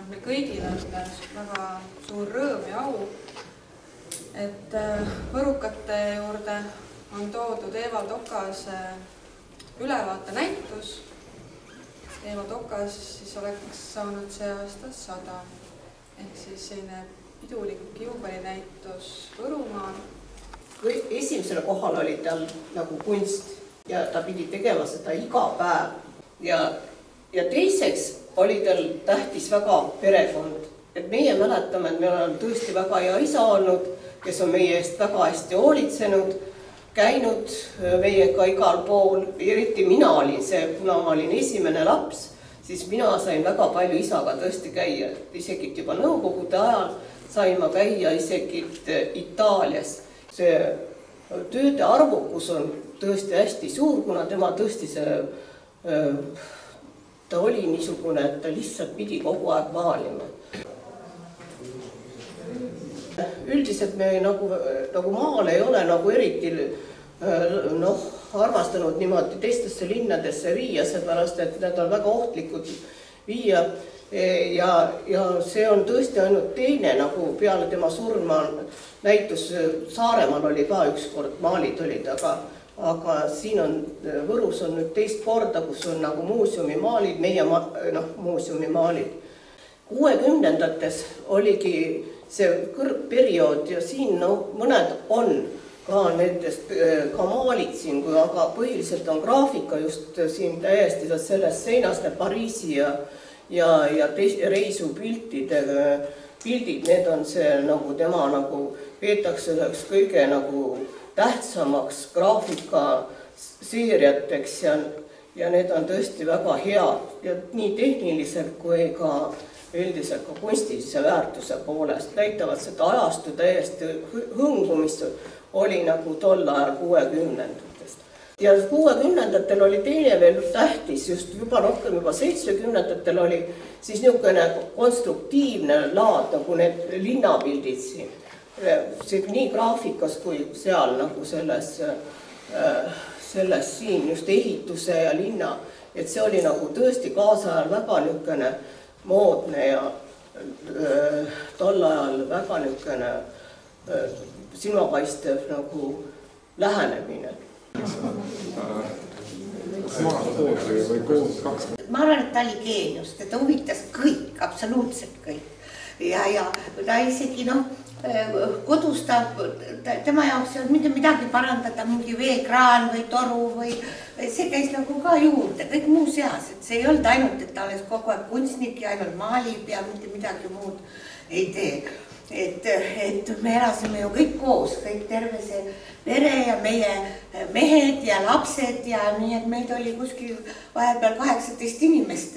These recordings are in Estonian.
Me kõigil on väga suur rõõm ja au, et võrukate juurde on toodud Eeva Tokase ülevaatenäitus. Eeva Tokas siis oleks saanud see aasta 100, ehk siis selline pidulik juubelinäitus Võrumaal. Esimesele kohal oli tal nagu kunst ja ta pidi tegema seda iga päev. Ja teiseks oli tal tähtis väga perekond. Et meie mäletame, et me oleme tõesti väga hea isa olnud, kes on meie eest väga hästi hoolitsenud, käinud meiega igal pool. Eriti mina olin see, kuna ma olin esimene laps, siis mina sain väga palju isaga tõesti käia. Isegi juba nõukogude ajal sain ma käia isegi Itaalias. See tööde arvukus on tõesti hästi suur, kuna tema tõesti ta oli niisugune, et ta lihtsalt pidi kogu aeg maalima. Üldiselt me nagu maal ei ole nagu eriti armastanud niimoodi teistesse linnadesse viia, seepärast, et need on väga ohtlikud viia. Ja see on tõesti ainult teine, nagu peale tema surma näitus Saaremaal oli ka ükskord, maalid olid, aga siin on, Võrus on nüüd teist korda, kus on nagu muuseumi maalid, meie muuseumi maalid. 60-ndates oligi see kõrgperiood ja siin mõned on ka nendest ka maalid siin, aga põhiliselt on graafika just siin täiesti sellest seinast Pariisi ja reisupildid, need on see nagu tema nagu peetakse üheks kõige nagu tähtsamaks graafika seeriateks ja need on tõesti väga head ja nii tehniliselt kui ka üldiselt ka kunstilise väärtuse poolest näitavad seda ajastu täiesti hõngu, mis oli nagu tol ajal 60-ndatest. Ja 60-ndatel oli teine veel tähtis, just juba rohkem juba 70-ndatel oli siis niisugune konstruktiivne laad nagu need linnapildid siin. Nii graafikas kui seal nagu selles siin just ehituse ja linna, et see oli nagu tõesti kaasajal väga niisugune moodne ja tol ajal väga niisugune silmapaistev nagu lähenemine. Ma arvan, et ta oli geenius, ta huvitas kõik, absoluutselt kõik. Ja ta isegi kodus tema jaoks ei olnud midagi parandada, mingi veekraan või toru või see käis nagu ka juurde, kõik muu seas. Et see ei olnud ainult, et ta oleks kogu aeg kunstnik ja ainult maalib ja mitte midagi muud ei tee. Et me elasime ju kõik koos, kõik terve see pere ja meie mehed ja lapsed ja nii, et meid oli kuskil vahepeal 18 inimest.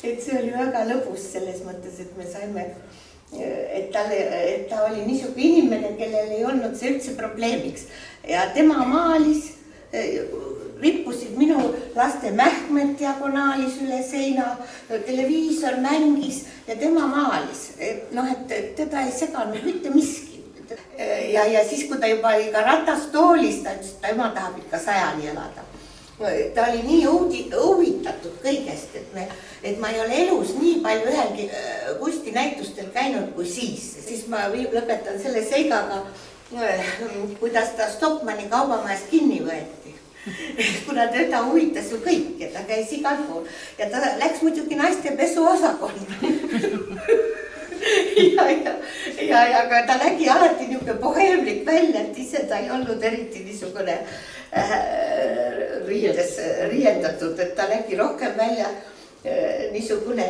Et see oli väga lõbus selles mõttes, et me saime, et ta oli niisugune inimene, kellel ei olnud see üldse probleemiks. Ja tema maalis, rippusid minu laste mähkmed diagonaalis üle seina, televiisor mängis ja tema maalis. Et teda ei seganud mitte miski. Ja siis, kui ta juba oli ka ratastoolis, ta ütles, et tema tahab ikka 100 elada. Ta oli nii huvitatud kõigest, et ma ei ole elus nii palju ühelgi kunstinäitustel käinud kui siis. Siis ma lõpetan selle seigaga, kuidas ta Stockmanni kaubamajas kinni võeti. Kuna teda huvitas ju kõik ja ta käis igal pool. Ja ta läks muidugi naiste pesuosakonda. Aga ta nägi alati niisugune boheemlik välja, et ise ta ei olnud eriti niisugune riiendatud, et ta nägi rohkem välja niisugune,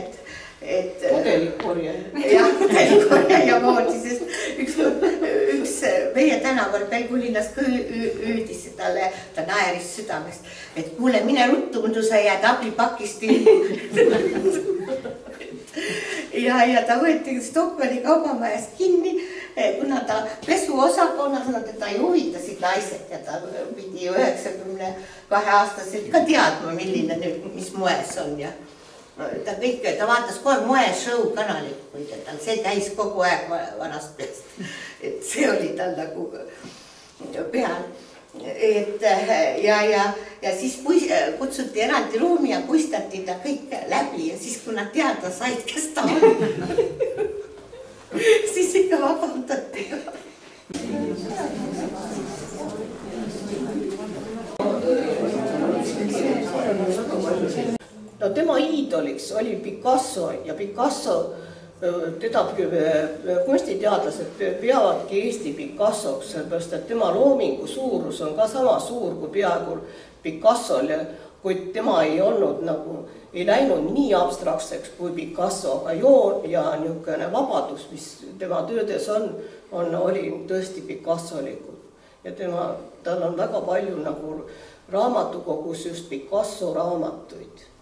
et Mudelikorjaja. Jah, mudelikorjaja moodi, sest üks meie tänaval Pelgulinnas ka üüdis talle, ta naeris südamest, et kuule, mine ruttu, muidu sa jääd abipakist ilmu. Ja ta võeti Stockmanni kaubamajas kinni, kuna ta pesuosakonnas, teda ei huvitasid naised ja ta pidi 92-aastaselt ka teadma, milline nüüd, mis moes on ja ta vaatas kohe moeshow kanalit, kuigi tal see käis kogu aeg vanast peast, et see oli tal nagu peal. et ja siis kutsuti eraldi ruumi ja puistati ta kõik läbi ja siis, kui nad teada said, kes ta on, siis ikka vabandati. No tema iidoliks oli Picasso ja Picasso, teda kunstiteadlased peavadki Eesti Picassoks, sellepärast et tema loomingu suurus on ka sama suur kui peaaegu Picassol, kuid tema ei olnud nagu, ei läinud nii abstraktseks kui Picasso, aga joon ja niisugune vabadus, mis tema töödes oli tõesti Picassolikud. Ja tal on väga palju nagu raamatukogus just Picasso raamatuid.